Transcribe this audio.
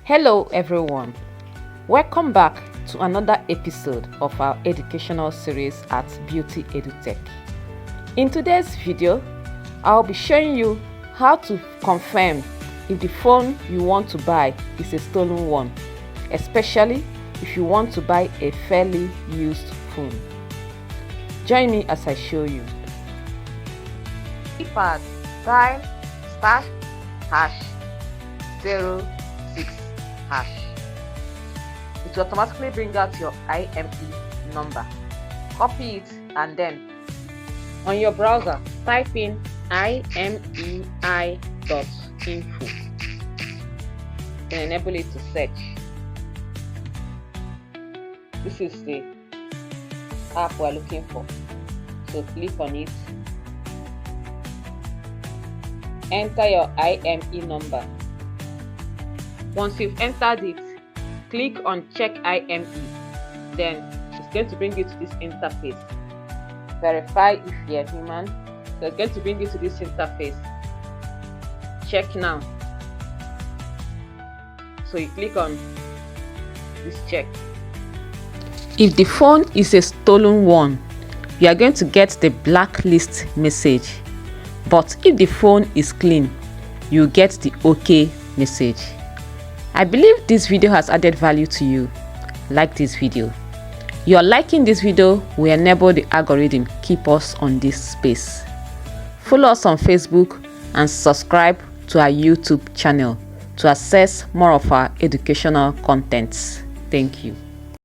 Hello everyone, welcome back to another episode of our educational series at Beautyedutech. In today's video, I'll be showing you how to confirm if the phone you want to buy is a stolen one, especially if you want to buy a fairly used phone. Join me as I show you. Keypad, dial *#06#. It will automatically bring out your IMEI number. Copy it and then on your browser type in imei.info. Then enable it to search. This is the app we're looking for. So click on it. Enter your IMEI number. Once you've entered it, click on check IMEI. Then it's going to bring you to this interface. Verify if you're human. So it's going to bring you to this interface. Check now. So you click on this check. If the phone is a stolen one, you are going to get the blacklist message. But if the phone is clean, you get the OK message. I believe this video has added value to you. Like this video. Your liking this video will enable the algorithm keep us on this space. Follow us on Facebook and subscribe to our YouTube channel to access more of our educational contents. Thank you.